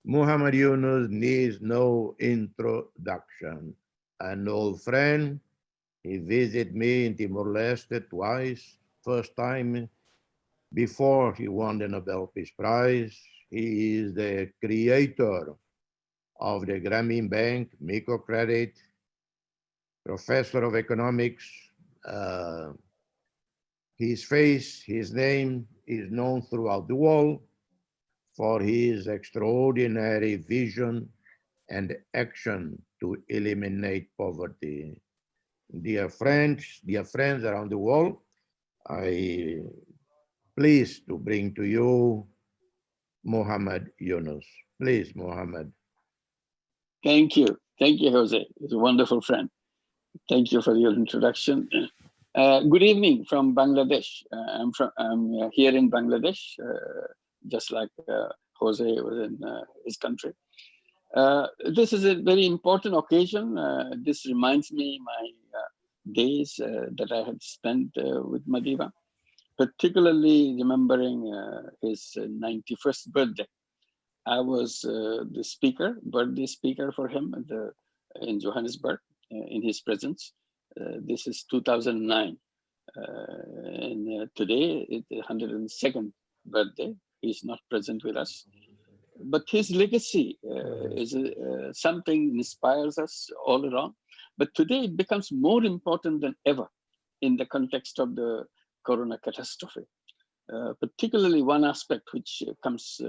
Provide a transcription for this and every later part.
Muhammad Yunus needs no introduction. An old friend, he visited me in Timor-Leste twice. First time before he won the Nobel Peace Prize. He is the creator of the Grameen Bank, microcredit, professor of economics. His face, his name is known throughout the world for his extraordinary vision and action to eliminate poverty. Dear friends around the world, I pleased to bring to you Muhammad Yunus. Please, Muhammad. Thank you. Thank you, Jose. He's a wonderful friend. Thank you for your introduction. Good evening from Bangladesh. I'm here in Bangladesh, just like Jose was in his country. This is a very important occasion. This reminds me my days that I had spent with Madiba, particularly remembering his 91st birthday. I was the speaker, birthday speaker for him in Johannesburg, in his presence. This is 2009. And today is the 102nd birthday. He's not present with us. But his legacy is something inspires us all around. But today it becomes more important than ever in the context of the Corona catastrophe. Particularly one aspect which comes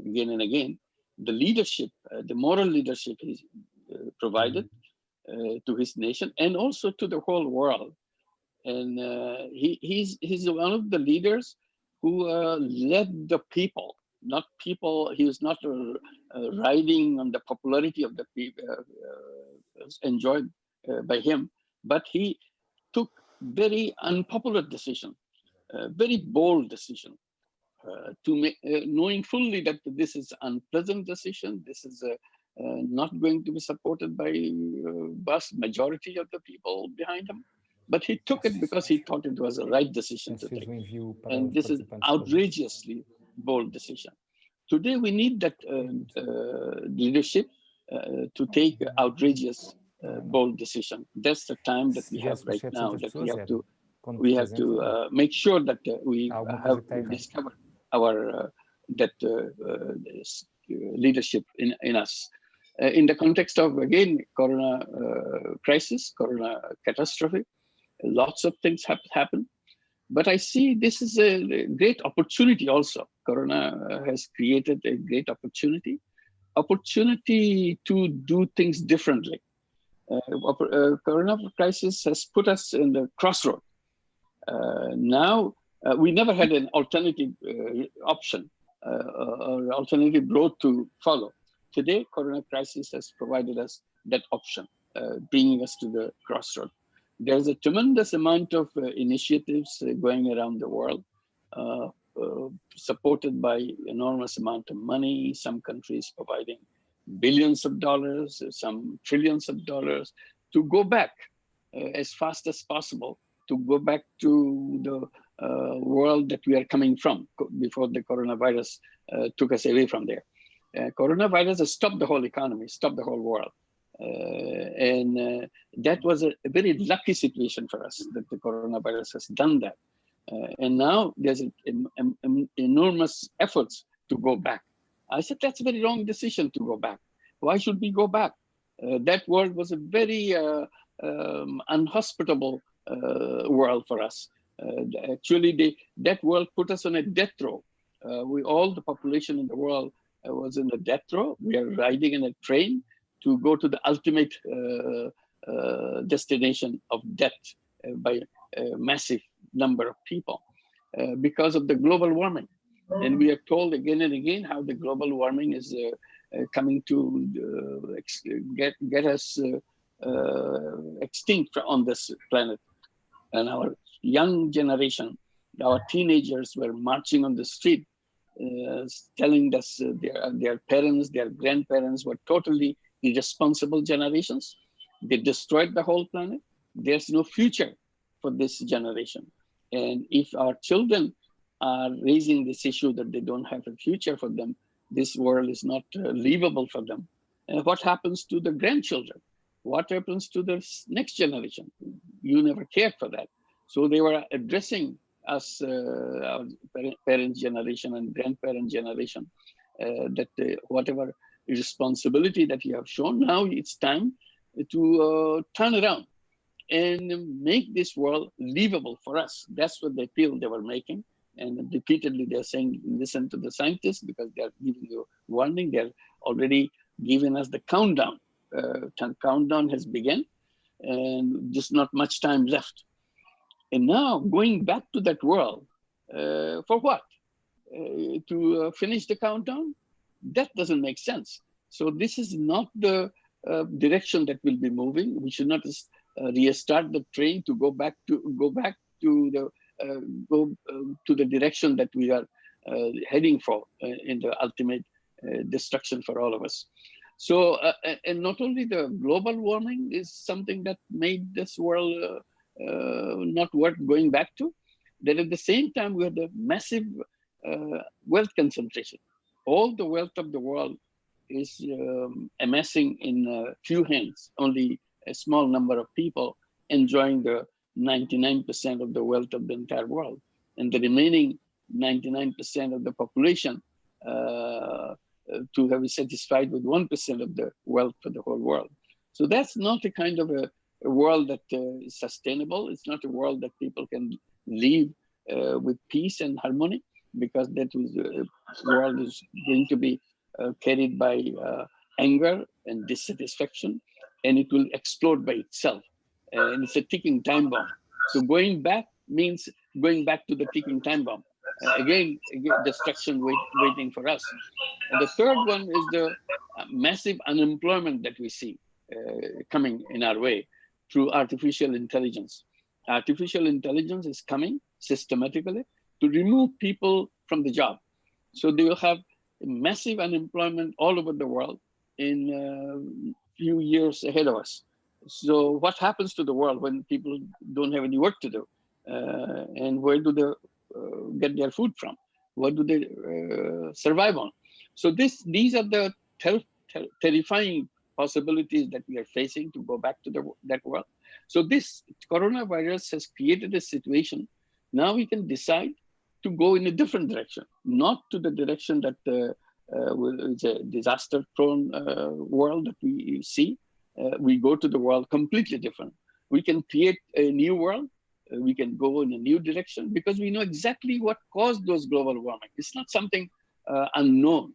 again and again, the leadership, the moral leadership he's provided to his nation and also to the whole world. And he's one of the leaders who led the people, not people. He was not riding on the popularity of the people enjoyed by him, but he took very unpopular decision, very bold decision, to make, knowing fully that this is unpleasant decision. This is not going to be supported by vast majority of the people behind him. But he took it because he thought it was the right decision to take. And this is outrageously bold decision. Today we need that leadership to take outrageous bold decision. That's the time that we have right now, that we have to make sure that we have discovered our leadership in us. In the context of, again, Corona crisis, Corona catastrophe, lots of things have happened. But I see this is a great opportunity also. Corona has created a great opportunity to do things differently. Corona crisis has put us in the crossroad. Now, we never had an alternative option or alternative road to follow. Today, Corona crisis has provided us that option, bringing us to the crossroad. There's a tremendous amount of initiatives going around the world, supported by enormous amount of money. Some countries providing billions of dollars, some trillions of dollars, to go back as fast as possible, to go back to the world that we are coming from before the coronavirus took us away from there. Coronavirus has stopped the whole economy, stopped the whole world. That was a very lucky situation for us, that the coronavirus has done that. And now there's enormous efforts to go back. I said, that's a very wrong decision to go back. Why should we go back? That world was a very unhospitable world for us. Actually, that world put us on a death row. All the population in the world was in a death row. We are riding in a train to go to the ultimate destination of death by a massive number of people because of the global warming. And we are told again and again how the global warming is coming to get us extinct on this planet. And our young generation, our teenagers were marching on the street, telling us their parents, their grandparents were totally irresponsible generations. They destroyed the whole planet. There's no future for this generation. And if our children are raising this issue that they don't have a future for them, this world is not livable for them. And what happens to the grandchildren? What happens to the next generation? You never cared for that. So they were addressing us, our parents' generation and grandparent generation, that whatever responsibility that you have shown, now it's time to turn around and make this world livable for us. That's what they feel they were making. And repeatedly they're saying, listen to the scientists because they're giving you warning. They're already giving us the countdown. Countdown has begun and just not much time left. And now going back to that world, for what? To finish the countdown? That doesn't make sense. So this is not the direction that we'll be moving. We should not restart the train to go back to the direction that we are heading for in the ultimate destruction for all of us. So, and not only the global warming is something that made this world not worth going back to, that at the same time we had a massive wealth concentration. All the wealth of the world is amassing in a few hands, only a small number of people enjoying the 99% of the wealth of the entire world. And the remaining 99% of the population to have satisfied with 1% of the wealth for the whole world. So that's not a kind of a world that is sustainable. It's not a world that people can live with peace and harmony, because that world is going to be carried by anger and dissatisfaction, and it will explode by itself. And it's a ticking time bomb. So going back means going back to the ticking time bomb. Again, destruction waiting for us. And the third one is the massive unemployment that we see coming in our way through artificial intelligence. Artificial intelligence is coming systematically to remove people from the job. So they will have massive unemployment all over the world in a few years ahead of us. So what happens to the world when people don't have any work to do? And where do they get their food from? What do they survive on? So these are the terrifying possibilities that we are facing to go back to that world. So this coronavirus has created a situation. Now we can decide to go in a different direction, not to the direction that is a disaster-prone world that we see. We go to the world completely different. We can create a new world. We can go in a new direction because we know exactly what caused those global warming. It's not something unknown.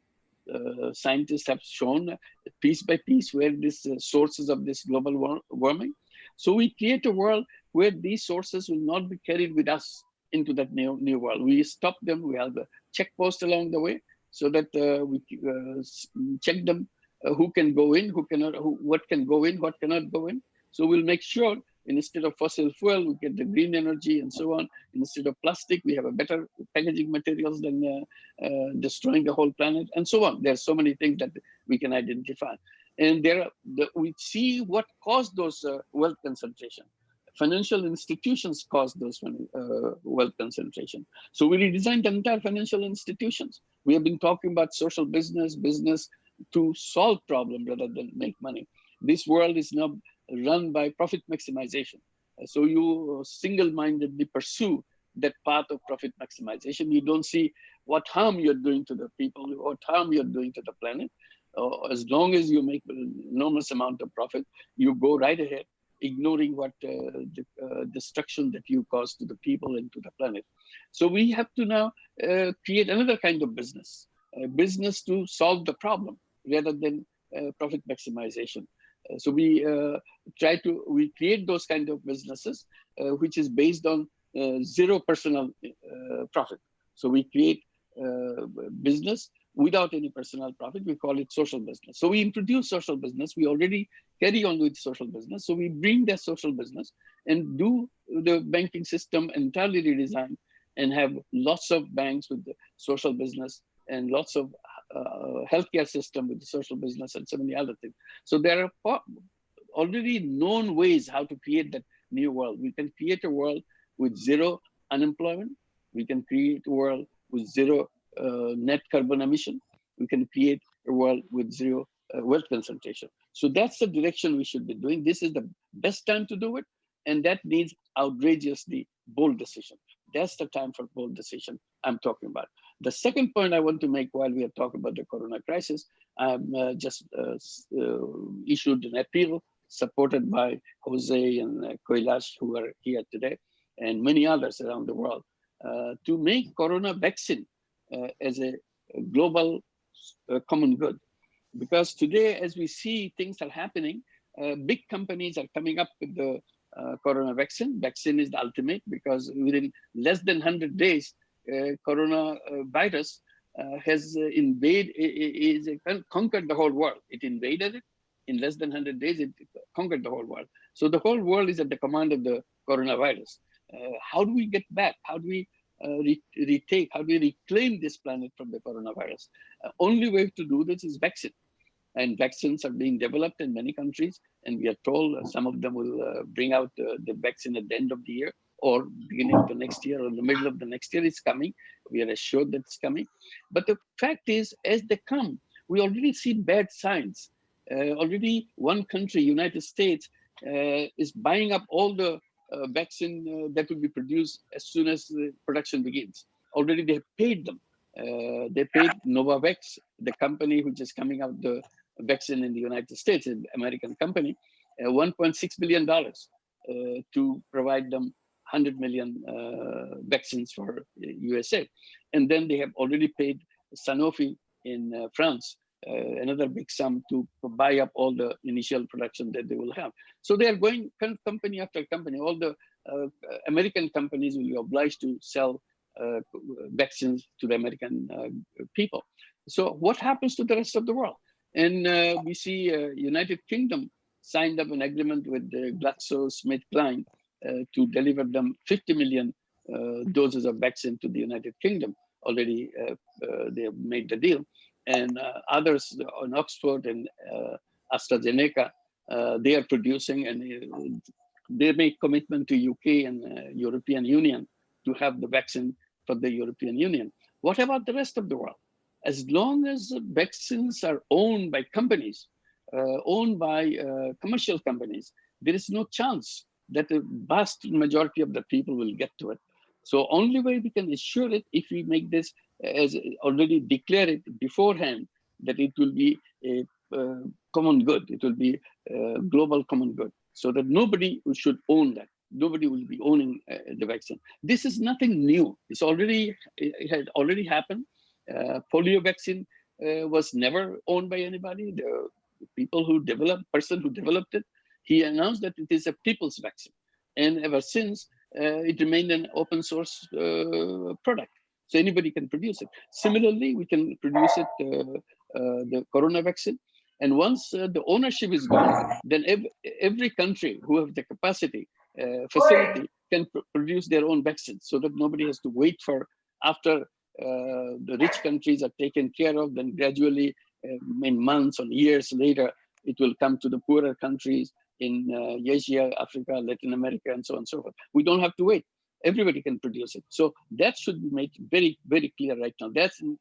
Scientists have shown piece by piece where these sources of this global warming. So we create a world where these sources will not be carried with us into that new world. We stop them. We have a check post along the way so that we check them. Who can go in, who cannot, what can go in, what cannot go in. So we'll make sure instead of fossil fuel, we get the green energy and so on. Instead of plastic, we have a better packaging materials than destroying the whole planet and so on. There's so many things that we can identify. And we see what caused those wealth concentration. Financial institutions caused those wealth concentration. So we redesigned the entire financial institutions. We have been talking about social business to solve problems rather than make money. This world is now run by profit maximization. So you single-mindedly pursue that path of profit maximization. You don't see what harm you're doing to the people, what harm you're doing to the planet. As long as you make an enormous amount of profit, you go right ahead, ignoring what destruction that you cause to the people and to the planet. So we have to now create another kind of business, a business to solve the problem rather than profit maximization. So we create those kind of businesses, which is based on zero personal profit. So we create business without any personal profit. We call it social business. So we introduce social business. We already carry on with social business. So we bring that social business and do the banking system entirely redesigned and have lots of banks with the social business and lots of healthcare system with the social business and so many other things. So there are already known ways how to create that new world. We can create a world with zero unemployment. We can create a world with zero net carbon emission. We can create a world with zero wealth concentration. So that's the direction we should be doing. This is the best time to do it. And that needs outrageously bold decision. That's the time for bold decision I'm talking about. The second point I want to make while we are talking about the corona crisis, I'm just issued an appeal supported by Jose and Kailash, who are here today, and many others around the world, to make corona vaccine as a global common good. Because today, as we see things are happening, big companies are coming up with the corona vaccine. Vaccine is the ultimate, because within less than 100 days, coronavirus has conquered the whole world. It invaded it. In less than 100 days, it conquered the whole world. So the whole world is at the command of the coronavirus. How do we get back? How do we retake? How do we reclaim this planet from the coronavirus? Only way to do this is vaccine. And vaccines are being developed in many countries. And we are told some of them will bring out the vaccine at the end of the year, or beginning of the next year, or in the middle of the next year. It's coming. We are assured that it's coming. But the fact is, as they come, we already see bad signs. Already one country, United States, is buying up all the vaccine that will be produced as soon as the production begins. Already they have paid them. They paid Novavax, the company which is coming out the vaccine in the United States, an American company, $1.6 billion to provide them 100 million vaccines for USA. And then they have already paid Sanofi in France another big sum to buy up all the initial production that they will have. So they are going company after company. All the American companies will be obliged to sell vaccines to the American people. So what happens to the rest of the world? And we see United Kingdom signed up an agreement with GlaxoSmithKline to deliver them 50 million doses of vaccine to the United Kingdom. Already they have made the deal. And others in Oxford and AstraZeneca, they are producing, and they make commitment to UK and European Union to have the vaccine for the European Union. What about the rest of the world? As long as vaccines are owned by companies, owned by commercial companies, there is no chance that the vast majority of the people will get to it. So only way we can assure it, if we make this as already declare it beforehand, that it will be a common good. It will be a global common good, so that nobody should own that. Nobody will be owning the vaccine. This is nothing new. It had already happened. Polio vaccine was never owned by anybody. The person who developed it, he announced that it is a people's vaccine. And ever since, it remained an open source product. So anybody can produce it. Similarly, we can produce it, the corona vaccine. And once the ownership is gone, then every country who have the capacity, facility, can produce their own vaccine, so that nobody has to wait for after the rich countries are taken care of, then gradually, in months or years later, it will come to the poorer countries in Asia, Africa, Latin America, and so on and so forth. We don't have to wait. Everybody can produce it. So that should be made very, very clear right now.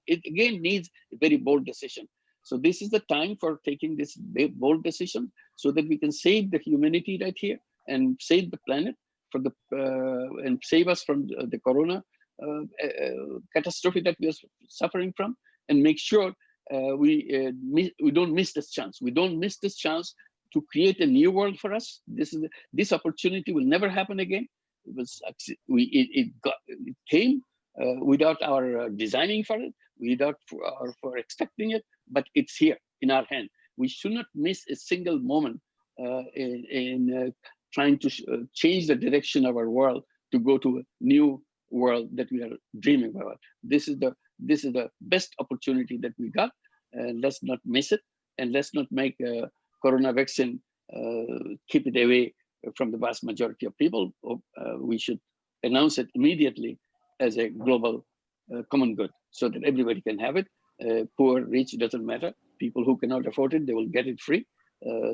It again needs a very bold decision. So this is the time for taking this bold decision, so that we can save the humanity right here and save the planet for the and save us from the corona catastrophe that we are suffering from, and make sure we don't miss this chance. We don't miss this chance to create a new world for us. This opportunity will never happen again. It came without our designing for it, without for expecting it, but it's here in our hand. We should not miss a single moment in trying to change the direction of our world to go to a new world that we are dreaming about. This is the this is the best opportunity that we got. Let's not miss it, and let's not make corona vaccine keep it away from the vast majority of people. We should announce it immediately as a global common good so that everybody can have it. Poor, rich, doesn't matter. People who cannot afford it, they will get it free,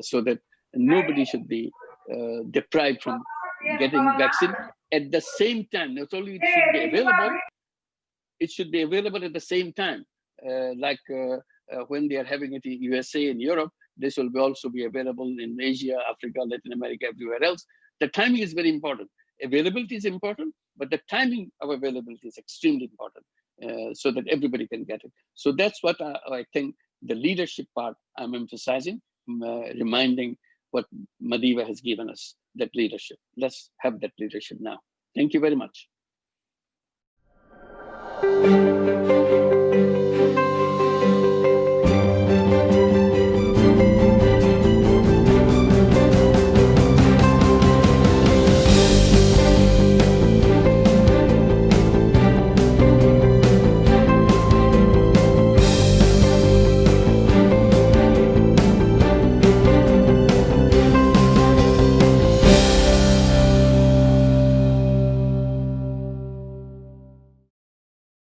so that nobody should be deprived from getting vaccine. At the same time, not only it should be available, it should be available at the same time. When they are having it in USA and Europe, this will also be available in Asia, Africa, Latin America, everywhere else. The timing is very important. Availability is important, but the timing of availability is extremely important, so that everybody can get it. So that's what I think the leadership part I'm emphasizing, reminding what Madiba has given us, that leadership. Let's have that leadership now. Thank you very much.